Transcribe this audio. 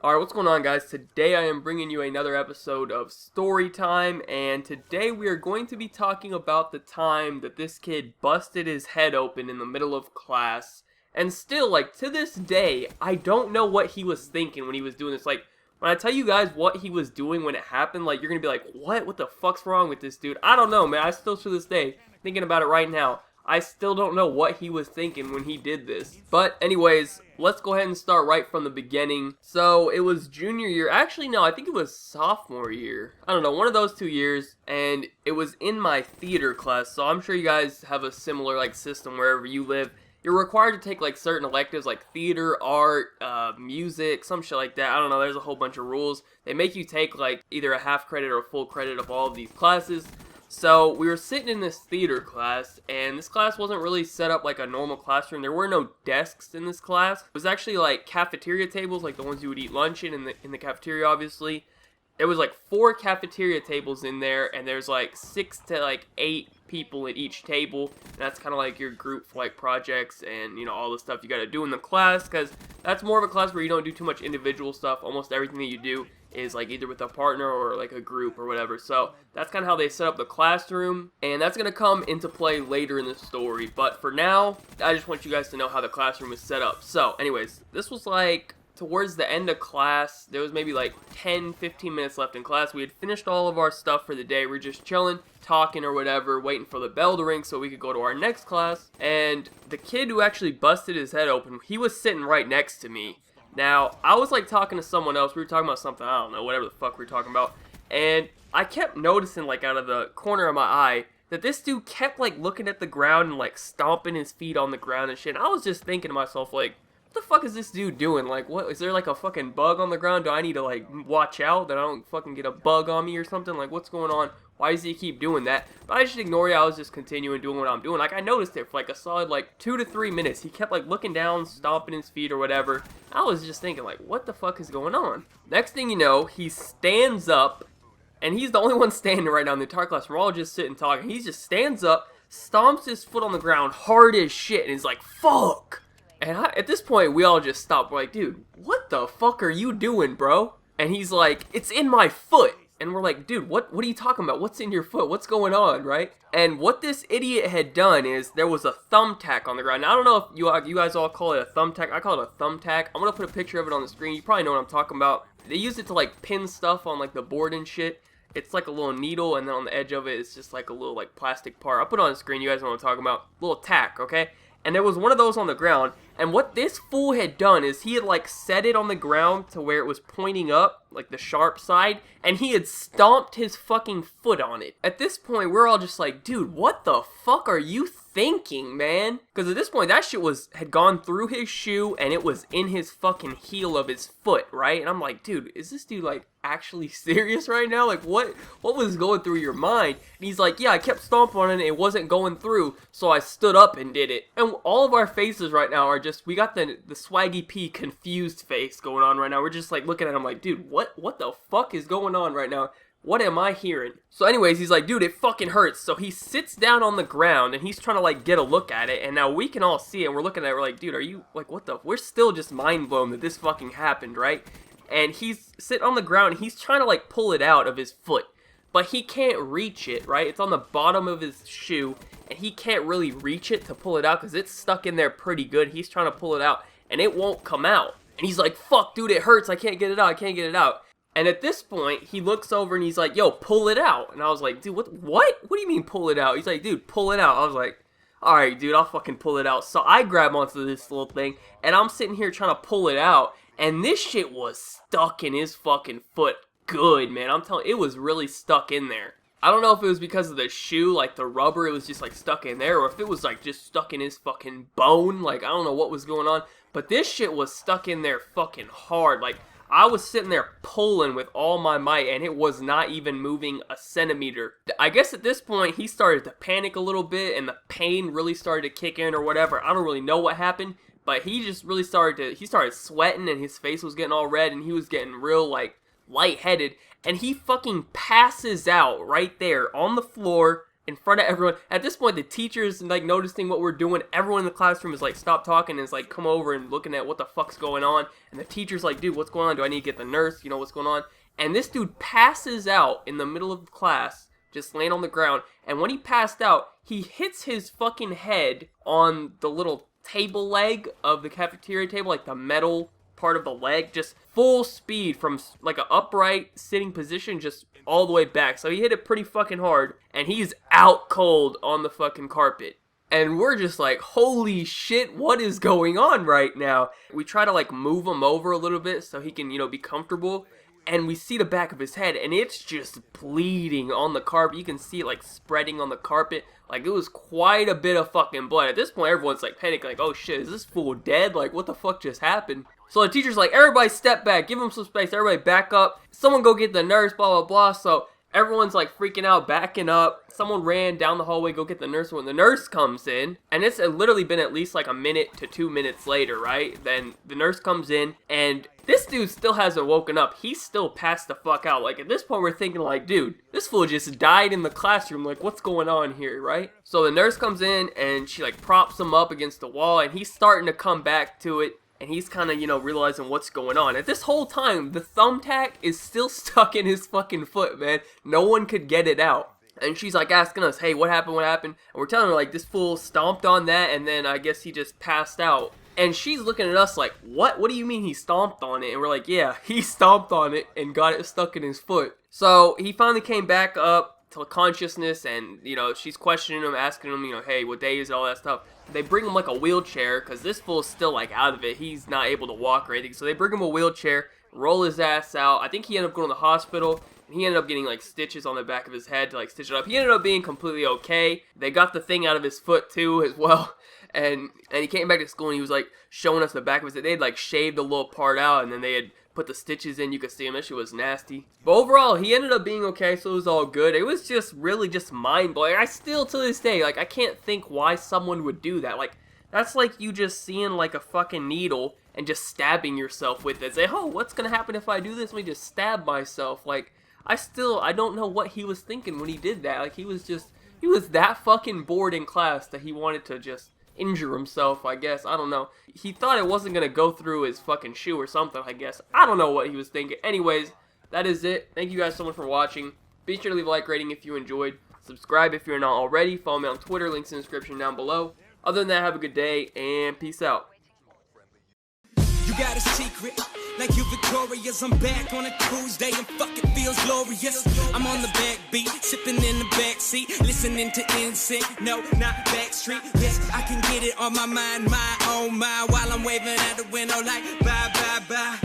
Alright, what's going on, guys? Today I am bringing you another episode of Story Time, and today we are going to be talking about the time that this kid busted his head open in the middle of class. And still, to this day, I don't know what he was thinking when he was doing this. When I tell you guys what he was doing when it happened, you're gonna be like, what? What the fuck's wrong with this dude? I don't know, man. I still, to this day, thinking about it right now, I still don't know what he was thinking when he did this. But anyways, let's go ahead and start right from the beginning. So it was junior year. Actually, no, I think it was sophomore year. I don't know, one of those 2 years. And it was in my theater class. So I'm sure you guys have a similar system wherever you live. You're required to take certain electives like theater, art, music, some shit like that. I don't know, there's a whole bunch of rules. They make you take either a half credit or a full credit of all of these classes. So we were sitting in this theater class, and this class wasn't really set up like a normal classroom. There were no desks in this class. It was actually cafeteria tables, like the ones you would eat lunch in the cafeteria, obviously. There was 4 cafeteria tables in there, and there's 6 to 8 people at each table. And that's kind of your group for projects and all the stuff you got to do in the class, because that's more of a class where you don't do too much individual stuff. Almost everything that you do is either with a partner or a group or whatever. So that's kind of how they set up the classroom, and that's going to come into play later in the story. But for now, I just want you guys to know how the classroom is set up. So anyways, this was towards the end of class. There was maybe 10-15 minutes left in class. We had finished all of our stuff for the day. We were just chilling, talking or whatever, waiting for the bell to ring so we could go to our next class. And the kid who actually busted his head open, he was sitting right next to me. Now, I was talking to someone else. We were talking about something, I don't know, whatever the fuck we were talking about. And I kept noticing out of the corner of my eye that this dude kept looking at the ground and stomping his feet on the ground and shit. And I was just thinking to myself, what the fuck is this dude doing? What, is there a fucking bug on the ground? Do I need to watch out that I don't fucking get a bug on me or something? What's going on? Why does he keep doing that? But I just ignore it. I was just continuing doing what I'm doing. I noticed it for a solid 2 to 3 minutes. He kept looking down, stomping his feet or whatever. I was just thinking what the fuck is going on? Next thing you know, he stands up, and he's the only one standing right now in the entire class. We're all just sitting talking. He just stands up, stomps his foot on the ground hard as shit, and he's like, fuck! And at this point, we all just stopped. We're like, dude, what the fuck are you doing, bro? And he's like, it's in my foot. And we're like, dude, what are you talking about? What's in your foot? What's going on, right? And what this idiot had done is there was a thumbtack on the ground. Now, I don't know if you guys all call it a thumbtack. I call it a thumbtack. I'm going to put a picture of it on the screen. You probably know what I'm talking about. They use it to, pin stuff on, the board and shit. It's a little needle, and then on the edge of it, it's just a little, plastic part. I'll put it on the screen. You guys know what I'm talking about. Little tack, okay? And there was one of those on the ground, and what this fool had done is he had set it on the ground to where it was pointing up, the sharp side, and he had stomped his fucking foot on it. At this point, we're all just dude, what the fuck are you thinking, man? Because at this point, that shit had gone through his shoe, and it was in his fucking heel of his foot, right? And I'm like, dude, is this dude actually serious right now? What was going through your mind? And he's like, yeah, I kept stomping on it and it wasn't going through, so I stood up and did it. And all of our faces right now are we got the Swaggy P confused face going on right now. We're just looking at him dude, what the fuck is going on right now? What am I hearing? So anyways, he's like, dude, it fucking hurts. So he sits down on the ground and he's trying to get a look at it. And now we can all see it. And we're looking at it. We're like, dude, are you what the? We're still just mind blown that this fucking happened, right? And he's sitting on the ground and he's trying to pull it out of his foot. But he can't reach it, right? It's on the bottom of his shoe. And he can't really reach it to pull it out because it's stuck in there pretty good. He's trying to pull it out and it won't come out. And he's like, fuck, dude, it hurts. I can't get it out. I can't get it out. And at this point, he looks over and he's like, yo, pull it out. And I was like, dude, what? What do you mean pull it out? He's like, dude, pull it out. I was like, all right, dude, I'll fucking pull it out. So I grab onto this little thing and I'm sitting here trying to pull it out. And this shit was stuck in his fucking foot good, man. I'm telling you, it was really stuck in there. I don't know if it was because of the shoe, the rubber, it was just stuck in there, or if it was just stuck in his fucking bone. I don't know what was going on. But this shit was stuck in there fucking hard. I was sitting there pulling with all my might, and it was not even moving a centimeter. I guess at this point, he started to panic a little bit, and the pain really started to kick in or whatever. I don't really know what happened, but he just really he started sweating, and his face was getting all red, and he was getting real, lightheaded, and he fucking passes out right there on the floor, in front of everyone. At this point, the teacher's like noticing what we're doing. Everyone in the classroom is like, stop talking, and is like, come over and looking at what the fuck's going on. And the teacher's like, dude, what's going on? Do I need to get the nurse? You know, what's going on? And this dude passes out in the middle of the class, just laying on the ground. And when he passed out, he hits his fucking head on the little table leg of the cafeteria table, like the metal part of the leg, just full speed from like an upright sitting position just all the way back. So he hit it pretty fucking hard, and he's out cold on the fucking carpet. And we're just like, holy shit, what is going on right now? We try to like move him over a little bit so he can, you know, be comfortable. And we see the back of his head, and it's just bleeding on the carpet. You can see it like spreading on the carpet. Like, it was quite a bit of fucking blood. At this point, everyone's like panicking, like, oh shit, is this fool dead? Like, what the fuck just happened? So the teacher's like, everybody step back, give him some space, everybody back up. Someone go get the nurse, blah, blah, blah. So everyone's like freaking out, backing up. Someone ran down the hallway, go get the nurse. When the nurse comes in, and it's literally been at least like a minute to 2 minutes later, right? Then the nurse comes in, and this dude still hasn't woken up. He's still passed the fuck out. Like, at this point, we're thinking like, dude, this fool just died in the classroom. Like, what's going on here, right? So the nurse comes in, and she like props him up against the wall, and he's starting to come back to it. And he's kind of, you know, realizing what's going on. At this whole time, the thumbtack is still stuck in his fucking foot, man. No one could get it out. And she's like asking us, hey, what happened, what happened? And we're telling her, like, this fool stomped on that, and then I guess he just passed out. And she's looking at us like, what? What do you mean he stomped on it? And we're like, yeah, he stomped on it and got it stuck in his foot. So he finally came back up to consciousness, and, you know, she's questioning him, asking him, you know, hey, what day is it, all that stuff. They bring him like a wheelchair, because this fool's still like out of it. He's not able to walk or anything. So they bring him a wheelchair, roll his ass out. I think he ended up going to the hospital, and he ended up getting like stitches on the back of his head to like stitch it up. He ended up being completely okay. They got the thing out of his foot too as well. And he came back to school, and he was like showing us the back of his head. They had like shaved a little part out, and then they had put the stitches in. You could see him. That shit was nasty. But overall, he ended up being okay, so it was all good. It was just really just mind-blowing. I still, to this day, like, I can't think why someone would do that. Like, that's like you just seeing like a fucking needle and just stabbing yourself with it. Say, oh, what's gonna happen if I do this? Let me just stab myself. Like, I don't know what he was thinking when he did that. Like, he was that fucking bored in class that he wanted to just injure himself, I guess. I don't know. He thought it wasn't gonna go through his fucking shoe or something, I guess. I don't know what he was thinking. Anyways, that is it. Thank you guys so much for watching. Be sure to leave a like rating if you enjoyed. Subscribe if you're not already. Follow me on Twitter. Links in the description down below. Other than that, have a good day, and peace out. You got a secret, like you victorious. I'm back on a Tuesday and fuck it feels glorious. I'm on the backbeat, sipping in the backseat, listening to NSYNC. No, not Backstreet. Yes, I can get it on my mind, my own mind, while I'm waving out the window like bye, bye, bye.